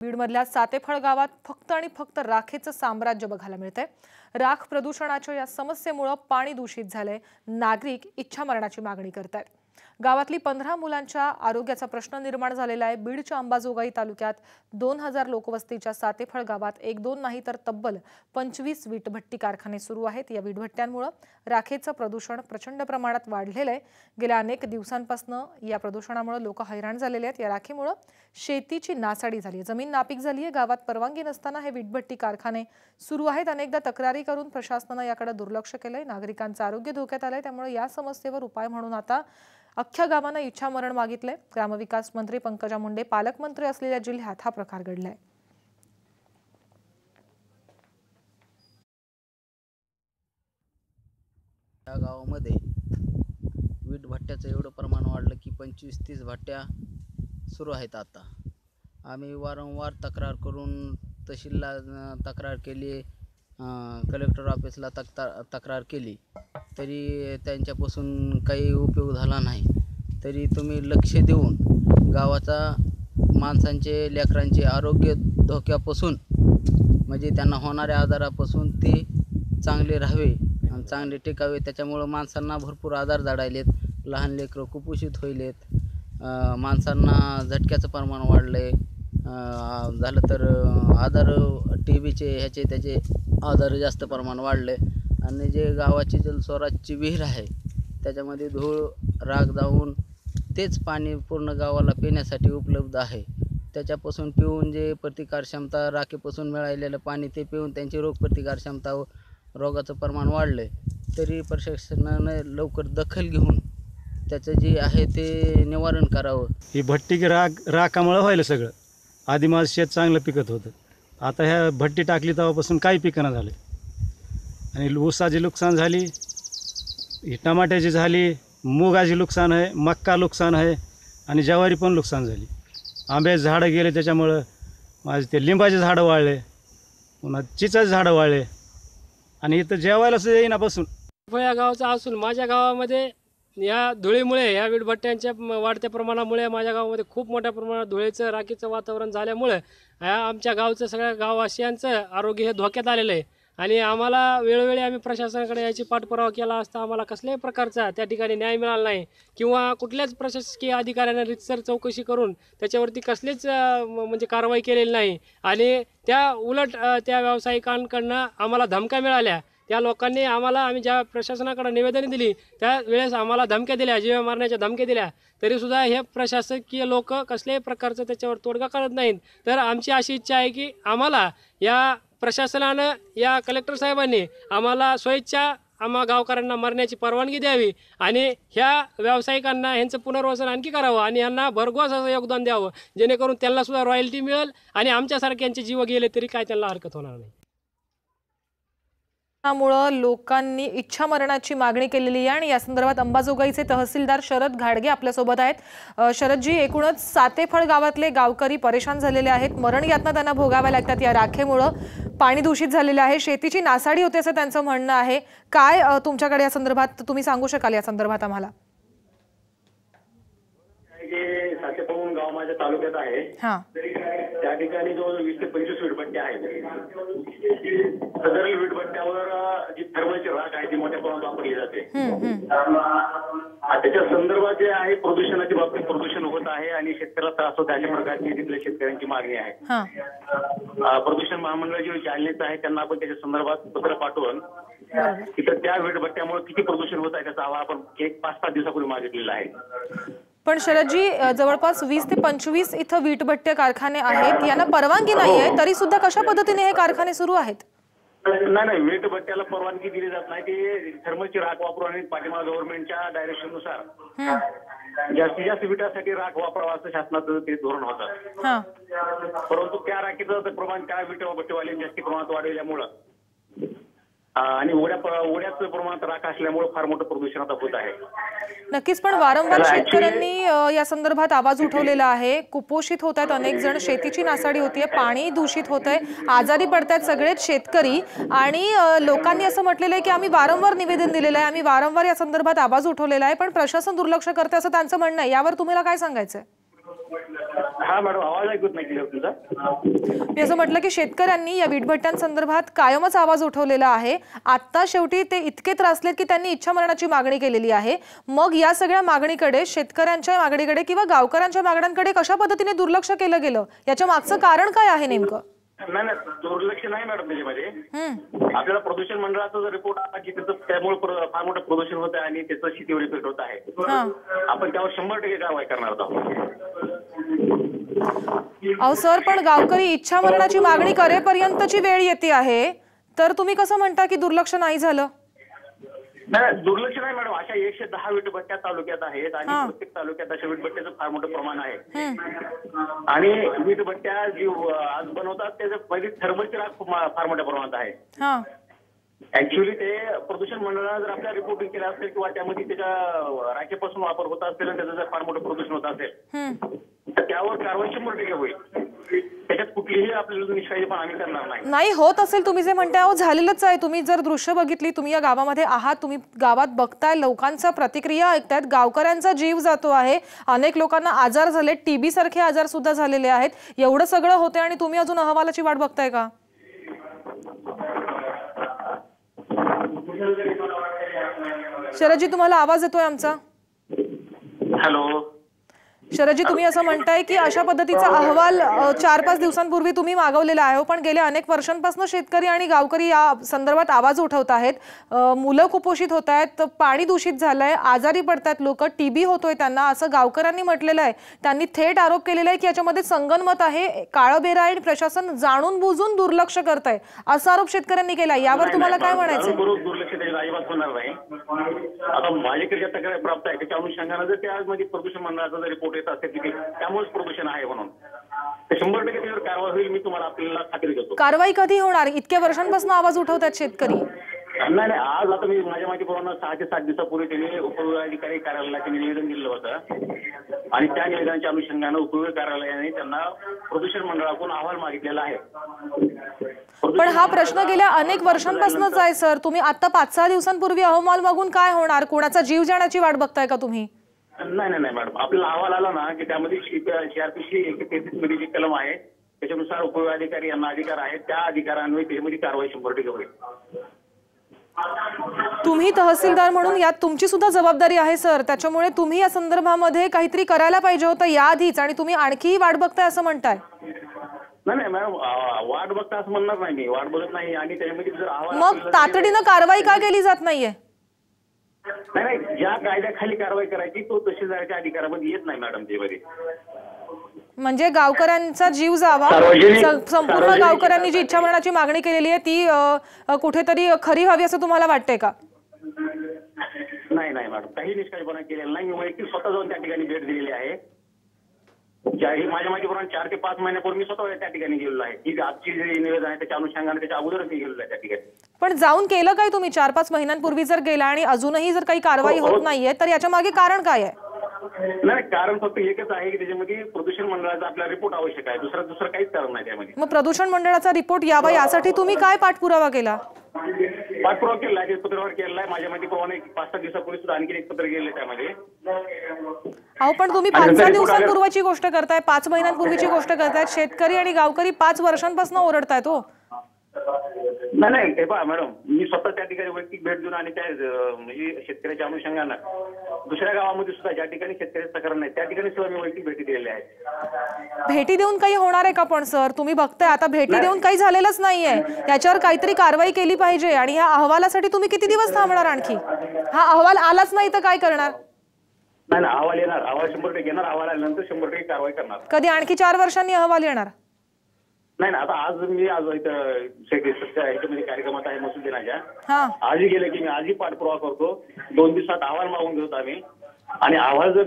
बीडमधल्या सातेफळ गावात फक्त आणि फक्त राखेचं साम्राज्य बघायला मिळतंय। राख प्रदूषणाच्या या समस्येमुळे पाणी दूषित झालंय। नागरिक इच्छामरणाची मागणी करतायत। गावातली 15 मुलांच्या आरोग्याचा प्रश्न निर्माण झालेला आहे। बीडच्या अंबाजोगाई तालुक्यात 2000 लोकवस्तीच्या सातेफळ गावात 1-2 नाही तर तब्बल 25 वीटभट्टी कारखाने सुरू आहेत। या वीटभट्ट्यांमुळे राखेचं प्रदूषण प्रचंड प्रमाणात वाढलेलं आहे। गेल्या अनेक दिवसांपासून या प्रदूषणामुळे लोक हैराण झालेले आहेत। या राखेमुळे शेतीची नासाडी झाली आहे, जमीन नापीक झाली आहे। गावात परवानगी नसताना हे वीटभट्टी कारखाने सुरू आहेत। अनेकदा तक्रारी करून प्रशासनाने याकडे दुर्लक्ष केलंय। नागरिकांचं आरोग्य धोक्यात आलंय। त्यामुळे या समस्येवर उपाय म्हणून आता अख्ख्या गावाने इच्छामरण मागितले। ग्रामविकास मंत्री पंकजा मुंडे पालकमंत्री असलेल्या जिल्ह्यात हा प्रकार घडलाय। या गावामध्ये वीट भट्ट्याचं एवढं प्रमाण वाढलं की 25-30 भट्ट्या सुरू आहेत। आता आम्ही वारंवार तक्रार करून तहसीलला तक्रार केली, कलेक्टर ऑफिसला तक्रार केली, तरी त्यांच्यापासून काही उपयोग झाला नाही। तरी तुम्ही लक्ष देऊन गावाचा माणसांचे लेकरांचे आरोग्य धोक्यापासून म्हणजे त्यांना होणाऱ्या आजारापासून ते चांगले राहावे आणि चांगले टिकावे। त्याच्यामुळे माणसांना भरपूर आजार जडायलेत, लहान लेकरं कुपोषित होईलेत, माणसांना झटक्याचं प्रमाण वाढलंय। झालं तर आजार टीबीचे ह्याचे त्याचे आजार जास्त प्रमाण वाढले। आणि जे गावाची जलस्वराजची विहीर आहे त्याच्यामध्ये धूळ राख जाऊन तेच पाणी पूर्ण गावाला पिण्यासाठी उपलब्ध आहे। त्याच्यापासून पिऊन जे प्रतिकारक्षमता राखेपासून मिळालेलं पाणी ते पिऊन त्यांची रोगप्रतिकारक्षमता रोगाचं प्रमाण वाढले। तरी प्रशासनाने लवकर दखल घेऊन त्याचं जे आहे ते निवारण करावं। ही भट्टी राखामुळे व्हायलं सगळं। आधी माझं शेत चांगलं पिकत होतं, आता ह्या भट्टी टाकली तेव्हापासून काही पिकणं झालं। आणि ऊसाची नुकसान झाली, टमाट्याची झाली, मुगाची नुकसान आहे, मक्का नुकसान आहे आणि ज्वारी पण नुकसान झाली। आंब्याचे झाडं गेले त्याच्यामुळं माझे ते लिंबाचे झाडं वाळले, पुन्हा चिंचाचे झाडं वाळले आणि इथं जेवायला सुद्धा येईनापासून। या गावाचा असून माझ्या गावामध्ये या धुळीमुळे या वीटभट्ट्यांच्या वाढत्या प्रमाणामुळे माझ्या गावामध्ये खूप मोठ्या प्रमाणात धुळीचं राखीचं वातावरण झाल्यामुळे आमच्या गावचं सगळ्या गाववासियांचं आरोग्य हे धोक्यात आलेलं आहे। आणि आम्हाला वेळोवेळी आम्ही प्रशासनाकडे याची पाठपुरावा केला असता आम्हाला कसल्याही प्रकारचा त्या ठिकाणी न्याय मिळाला नाही किंवा कुठल्याच प्रशासकीय अधिकाऱ्यांना रीतसर चौकशी करून त्याच्यावरती कसलीच म्हणजे कारवाई केलेली नाही। आणि त्या उलट त्या व्यावसायिकांकडनं आम्हाला धमक्या मिळाल्या। त्या लोकांनी आम्ही ज्या प्रशासनाकडे निवेदन दिली त्या वेळेस आम्हाला धमक्या दिल्या, जीव मारण्याच्या धमक्या दिल्या, तरीसुद्धा हे प्रशासकीय लोक कसल्याही प्रकारचं त्याच्यावर तोडगा काढत नाहीत। तर आमची अशी इच्छा आहे की आम्हाला या प्रशासनानं या कलेक्टर साहेबांनी आम्हाला स्वेच्छा आम्हा गावकऱ्यांना मरण्याची परवानगी द्यावी आणि ह्या व्यावसायिकांना ह्यांचं पुनर्वसन आणखी करावं आणि यांना भरघोस असं योगदान द्यावं, जेणेकरून त्यांना सुद्धा रॉयल्टी मिळेल आणि आमच्यासारख्यांचे जीव गेले तरी काय त्यांना हरकत होणार नाही। त्यामुळे लोकांनी इच्छामरणाची मागणी केलेली आहे आणि या संदर्भात अंबाजोगाईचे तहसीलदार शरद घाडगे आपल्या सोबत आहेत। शरदजी, एकूणच सातेफळ गावातले गावकरी परेशान झालेले आहेत, मरण यातना त्यांना भोगाव्या लागतात या राखेमुळे। पाणी दूषित झालेले आहे, शेतीची नासाडी होते असं त्यांचं म्हणणं आहे। काय तुमच्याकडे या संदर्भात तुम्ही सांगू शकाल या संदर्भात आम्हाला? सातेफळ गाव माझ्या तालुक्यात आहे, त्या ठिकाणी जो 20 ते 25 वीटभट्ट्या आहेत। सदर वीटभट्ट्यावर जी थर्मलची राख आहे ती मोठ्या प्रमाणात वापरली जाते। त्याच्या संदर्भात जे आहे प्रदूषणाच्या बाबतीत प्रदूषण होत आहे आणि शेतकऱ्याला त्रास होत आहे अशा प्रकारची तिथल्या शेतकऱ्यांची मागणी आहे। प्रदूषण महामंडळ जे जालनेच आहे त्यांना आपण त्याच्या संदर्भात पत्र पाठवून तिथं त्या वीटभट्ट्यामुळे किती प्रदूषण होत आहे त्याचा अहवाल आपण 1-5-7 दिवसापूर्वी मागितलेला आहे। पण शरदजी, जवळपास 20 ते 25 इथं वीटभट्ट्या कारखाने आहेत, यांना परवानगी नाही आहे, तरी सुद्धा कशा पद्धतीने हे कारखाने सुरू आहेत? नाही, वीटभट्ट्याला परवानगी दिली जात नाही। ते थर्मलची राख वापरून आणि पाठीमागे गव्हर्नमेंटच्या डायरेक्शननुसार जास्तीत जास्त विटासाठी राख वापरावा असं शासनाचं ते धोरण होतं। परंतु त्या राखीचं प्रमाण त्या वीटभट्टीवाल्यांनी जास्ती प्रमाणात वाढवल्यामुळं आणि ओढ्याचं प्रमाणात राख असल्यामुळे फार मोठं प्रदूषण आता होत आहे। नक्कीच, पण वारंवार शेतकऱ्यांनी या संदर्भात आवाज उठवलेला आहे। कुपोषित होत आहेत अनेक जण, शेतीची नासाडी होतीये, पाणी दूषित होतंय, आजारी पडतायत सगळेच शेतकरी। आणि लोकांनी असं म्हटलेलं आहे की आम्ही वारंवार निवेदन दिलेलं आहे, आम्ही वारंवार या संदर्भात आवाज उठवलेला आहे, पण प्रशासन दुर्लक्ष करते असं त्यांचं म्हणणं आहे। यावर तुम्हाला काय सांगायचंय? हा मॅडम, आवाज ऐकत नाही क्लिअर तुमचा. मी असं म्हटलं की शेतकऱ्यांनी या वीटभट्ट्यांसंदर्भात कायमच आवाज उठवलेला आहे. आता शेवटी ते इतके त्रासलेत की त्यांनी इच्छामरणाची मागणी केलेली आहे. मग या सगळ्या मागणीकडे, शेतकऱ्यांच्या मागणीकडे किंवा गावकऱ्यांच्या मागण्यांकडे कशा पद्धतीने दुर्लक्ष केलं गेलं, याच्या मागचं कारण काय आहे नेमकं? नाही नाही, दुर्लक्ष नाही मॅडम त्याच्यामध्ये. आपल्याला प्रदूषण मंडळाचा जर रिपोर्ट आला की त्याचं त्यामुळे फार मोठं प्रदूषण होत आहे आणि त्याचं शेतीवर इफेक्ट होत आहे, आपण त्यावर 100% कारवाई करणार आहोत. अहो सर, पण गावकरी इच्छामरणाची मागणी करेपर्यंतची वेळ येते आहे, तर तुम्ही कसं म्हणता की दुर्लक्ष नाही झालं? नाही, दुर्लक्ष नाही मॅडम. अशा 110 वीटभट्ट्या तालुक्यात आहेत आणि प्रत्येक तालुक्यात अशा वीटभट्ट्याचं फार मोठं प्रमाण आहे. आणि वीटभट्ट्या जी आज बनवतात त्याचं पहिले थर्मलची राख फार मोठ्या प्रमाणात आहे. ऍक्च्युअली ते प्रदूषण मंडळानं जर आपल्या रिपोर्टिंग केलं असेल किंवा त्यामध्ये त्याच्या राखेपासून वापर होत असेल आणि त्याचं जर फार मोठं प्रदूषण होत असेल तर त्यावर कारवाई 100% होईल. त्याच्यात कुठलीही आपल्याला निष्काळजीपणा आम्ही करणार नाही. नाही होत असेल, तुम्ही जे म्हणताय अहो झालेलंच आहे. तुम्ही जर दृश्य बघितली, तुम्ही या गावामध्ये आहात, तुम्ही गावात बघताय, लोकांचा प्रतिक्रिया ऐकतायत, गावकऱ्यांचा जीव जातो आहे, अनेक लोकांना आजार झाले, TB सारखे आजार सुद्धा झालेले आहेत. एवढं सगळं होते आणि तुम्ही अजून अहवालाची वाट बघताय का? शरदजी, तुम्हाला आवाज येतोय आमचा? हॅलो शरदजी, तुम्ही असं म्हणताय की अशा पद्धतीचा अहवाल 4-5 दिवसांपूर्वी तुम्ही मागवलेला आहे, पण गेल्या अनेक वर्षांपासून शेतकरी आणि गावकरी या संदर्भात आवाज उठवत आहेत. मुलं कुपोषित होत आहेत, पाणी दूषित झालंय, आजारी पडतात लोक, TB होतोय त्यांना, असं गावकऱ्यांनी म्हटलेलं आहे. त्यांनी थेट आरोप केलेला आहे की याच्यामध्ये संगनमत आहे, काळबेरा आहे, प्रशासन जाणून बुजून दुर्लक्ष करत आहे, असा आरोप शेतकऱ्यांनी केला. यावर तुम्हाला काय म्हणायचं? दुर्लक्ष अजिबात होणार नाही. आता माझ्याकडे ज्या तक्रार प्राप्त आहे त्याच्या अनुषंगाने जर त्यामध्ये प्रदूषण मंडळाचा जर रिपोर्ट येत असेल की त्यामुळेच प्रदूषण आहे म्हणून 100% त्याच्यावर कारवाई होईल, मी तुम्हाला आपल्याला खात्री देतो. कारवाई कधी होणार? इतक्या वर्षांपासून आवाज उठवतात शेतकरी. नाही, आज आता मी माझ्या माहितीप्रमाणे 6 ते 7 दिवसापूर्वी त्यांनी उपविभागाधिकारी कार्यालयाला त्यांनी निवेदन दिलं होतं आणि त्या निवेदनाच्या अनुषंगाने उपविभाग कार्यालयाने त्यांना प्रदूषण मंडळाकडून अहवाल मागितलेला आहे. पण हा प्रश्न गेल्या अनेक वर्षांपासूनच आहे सर. तुम्ही आता 5-6 दिवसांपूर्वी अहवाल मागून काय होणार? कोणाचा जीव जाण्याची वाट बघताय का तुम्ही? नाही मॅडम, आपल्याला अहवाल आला ना की त्यामध्ये CRPC 133 मध्ये जी कलम आहे त्याच्यानुसार उपविभागाधिकारी यांना अधिकार आहेत, त्या अधिकारांवर त्यामध्ये कारवाई 100% होईल. तुम्ही तहसीलदार म्हणून यात तुमची सुद्धा जबाबदारी आहे सर, त्याच्यामुळे तुम्ही या संदर्भामध्ये काहीतरी करायला पाहिजे होतं याआधीच, आणि तुम्ही आणखी वाट बघताय असं म्हणताय. नाही मॅडम, वाट बघता असं म्हणणार नाही मी, वाट बघत नाही. आणि त्याच्यामध्ये जर अहवाल मग तातडीनं कारवाई का केली जात नाहीये? नाही, ज्या कायद्याखाली कारवाई करायची तो तहसीलदाराच्या अधिकारामध्ये येत नाही मॅडम. त्यामध्ये म्हणजे गावकऱ्यांचा जीव जावा, संपूर्ण गावकऱ्यांनी जी इच्छामरणाची मागणी केलेली आहे ती कुठेतरी खरी व्हावी असं तुम्हाला वाटतंय का? नाही मॅडम, काही निष्काळजीपणा केलेला नाही. मी वैयक्तिक स्वतः जाऊन त्या ठिकाणी भेट दिलेली आहे. माझ्या माहितीप्रमाणे 4 ते 5 महिन्यापूर्वी मी स्वतः त्या ठिकाणी गेलेलो आहे. की आजची जे निवेदन आहे त्याच्या अनुषंगाने त्याच्या अगोदरच मी गेलेलो आहे त्या ठिकाणी. पण जाऊन केलं काय तुम्ही? 4-5 महिन्यांपूर्वी जर गेला आणि अजूनही जर काही कारवाई होत नाहीये तर याच्या मागे कारण काय आहे? नाही, कारण फक्त एकच आहे की त्याच्यामध्ये प्रदूषण मंडळाचा आपला रिपोर्ट आवश्यक आहे. दुसरं काहीच कारण नाही त्यामध्ये. मग प्रदूषण मंडळाचा रिपोर्ट यावा यासाठी तुम्ही काय पाठपुरावा केला? पाठपुरावा केला आहे, पत्रव्यवहार केलेला आहे. माझ्या माहितीप्रमाणे 5-6 दिवसापूर्वी सुद्धा आणखी एक पत्र गेले त्यामध्ये. अहो पण तुम्ही 5-6 दिवसांपूर्वीची गोष्ट करताय, 5 महिन्यांपूर्वीची गोष्ट करतायत. शेतकरी आणि गावकरी 5 वर्षांपासून ओरडतायत हो. नाही हे पहा मॅडम, मी स्वतः त्या ठिकाणी वैयक्तिक भेट देऊन आणि त्या म्हणजे शेतकऱ्याच्या अनुषंगानं दुसऱ्या गावामध्ये सुद्धा ज्या ठिकाणी शेतकऱ्याची तक्रार नाही त्या ठिकाणी सुद्धा मी वैयक्तिक भेटी दिलेल्या आहेत. भेटी देऊन काही होणार आहे का? पण सर तुम्ही बघताय आता भेटी देऊन काही झालेलंच नाहीये. याच्यावर काहीतरी कारवाई केली पाहिजे. आणि ह्या अहवालासाठी तुम्ही किती दिवस थांबणार आणखी? हा अहवाल आलाच नाही तर काय करणार? नाही, अहवाल येणार, अहवाल 100% येणार. अहवाल आल्यानंतर 100% कारवाई करणार. कधी आणखी 4 वर्षांनी अहवाल येणार? नाही, आता आज इथं ह्याच्यामध्ये कार्यक्रमात आहे महसूल दिनाच्या. आजही गेले की मी आजही पाठपुरावा करतो. 2 दिवसात अहवाल मागून घेतो आम्ही. आणि अहवाल जर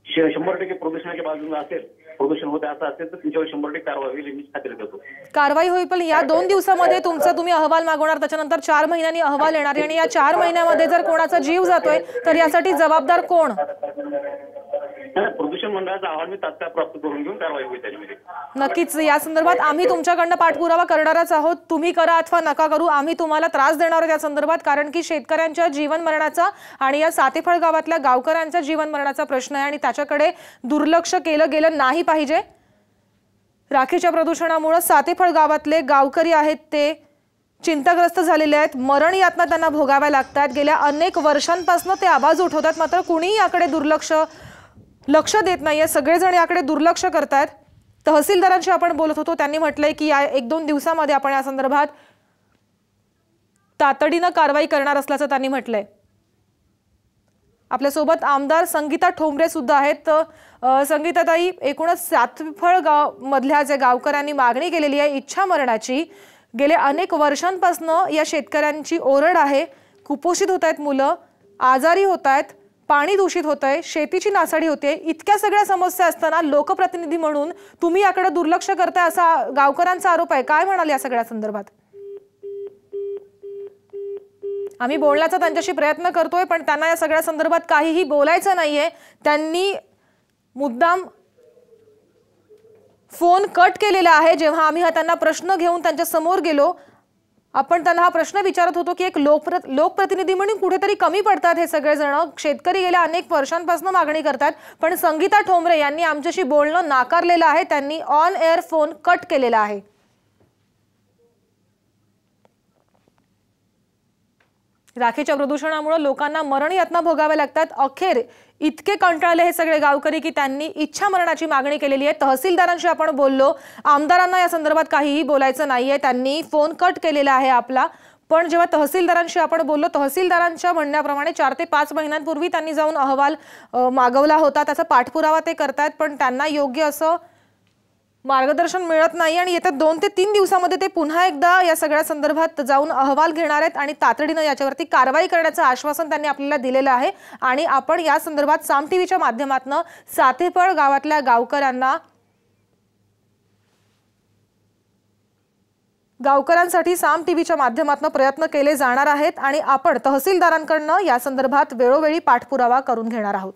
100% प्रदूषणाच्या बाजूला असेल, प्रदूषण होते असं असेल तर तुमच्यावर 100% कारवाई होईल मी खात्री देतो. कारवाई होईल, पण या 2 दिवसामध्ये तुम्ही अहवाल मागवणार, त्याच्यानंतर 4 महिन्यांनी अहवाल येणार. आणि या 4 महिन्यामध्ये जर कोणाचा जीव जातोय तर यासाठी जबाबदार कोण? प्रदूषण मंडळाचा अहवाल मी तात्काळ प्राप्त करून घेऊन कारवाई होईल त्याच्यामध्ये. नक्कीच या संदर्भात आम्ही तुमच्याकडनं पाठपुरावा करणारच आहोत. तुम्ही करा अथवा नका करू, आम्ही तुम्हाला त्रास देणार आहोत या संदर्भात. कारण की शेतकऱ्यांच्या जीवन मरणाचा आणि या सातेफळ गावातल्या गावकऱ्यांच्या जीवन मरणाचा प्रश्न आहे आणि त्याच्याकडे दुर्लक्ष केलं गेलं नाही पाहिजे. राखेच्या प्रदूषणामुळे सातेफळ गावातले गावकरी आहेत ते चिंताग्रस्त झालेले आहेत। मरण यातना त्यांना भोगाव्या लागतात। गेल्या अनेक वर्षांपासून ते आवाज उठवतात, मात्र कुणीही याकडे लक्ष देत नाहीये। सगळेजण याकडे दुर्लक्ष करतात। तहसीलदारांशी आपण बोलत होतो, त्यांनी म्हटलंय की या 1-2 दिवसांमध्ये आपण या संदर्भात तातडीनं कारवाई करणार असल्याचं त्यांनी म्हटलंय। आपल्यासोबत आमदार संगीता ठोंबरे सुद्धा आहेत। संगीताताई, एकूणच सातफळ गाव मधल्या जे गावकऱ्यांनी मागणी केलेली आहे इच्छा मरणाची, गेले अनेक वर्षांपासून या शेतकऱ्यांची ओरड आहे। कुपोषित होत आहेत मुलं, आजारी होत आहेत, पाणी दूषित होतंय, शेतीची नासाडी होते। इतक्या सगळ्या समस्या असताना लोकप्रतिनिधी म्हणून तुम्ही याकडे दुर्लक्ष करताय असा गावकऱ्यांचा आरोप आहे। काय म्हणाल या सगळ्या संदर्भात? आम्ही बोलण्याचा त्यांच्याशी प्रयत्न करतोय, पण त्यांना या सगळ्या संदर्भात काहीही बोलायचं नाहीये। त्यांनी मुद्दाम फोन कट केलेला आहे। जेव्हा आम्ही त्यांना प्रश्न घेऊन त्यांच्या समोर गेलो, आपण त्यांना हा प्रश्न विचारत होतो की एक लोकप्रतिनिधी म्हणून कुठेतरी कमी पडतात हे सगळेजण। शेतकरी गेल्या अनेक वर्षांपासून मागणी करतात, पण संगीता ठोंबरे यांनी आमच्याशी बोलणं नाकारलेलं आहे। त्यांनी ऑन एअर फोन कट केलेला आहे। राखेच्या प्रदूषणामुळे लोकांना मरण यातना भोगाव्या लागतात। अखेर इतके कंटाळले हे सगळे गावकरी की त्यांनी इच्छा मरणाची मागणी केलेली आहे। तहसीलदारांशी आपण बोललो, आमदारांना या संदर्भात काहीही बोलायचं नाहीये, त्यांनी फोन कट केलेला आहे आपला। पण जेव्हा तहसीलदारांशी आपण बोललो, तहसीलदारांच्या म्हणण्याप्रमाणे 4 ते 5 महिन्यांपूर्वी त्यांनी जाऊन अहवाल मागवला होता, त्याचा पाठपुरावा ते करतायत, पण त्यांना योग्य असं मार्गदर्शन मिळत नाही आणि येत्या 2 ते 3 दिवसांमध्ये ते पुन्हा एकदा या सगळ्या संदर्भात जाऊन अहवाल घेणार आहेत आणि तातडीनं याच्यावरती कारवाई करण्याचं आश्वासन त्यांनी आपल्याला दिलेलं आहे। आणि आपण या संदर्भात साम टीव्हीच्या माध्यमातून सातेफळ गावातल्या गावकऱ्यांसाठी साम टीव्हीच्या माध्यमातून प्रयत्न केले जाणार आहेत आणि आपण तहसीलदारांकडून या संदर्भात वेळोवेळी पाठपुरावा करून घेणार आहोत।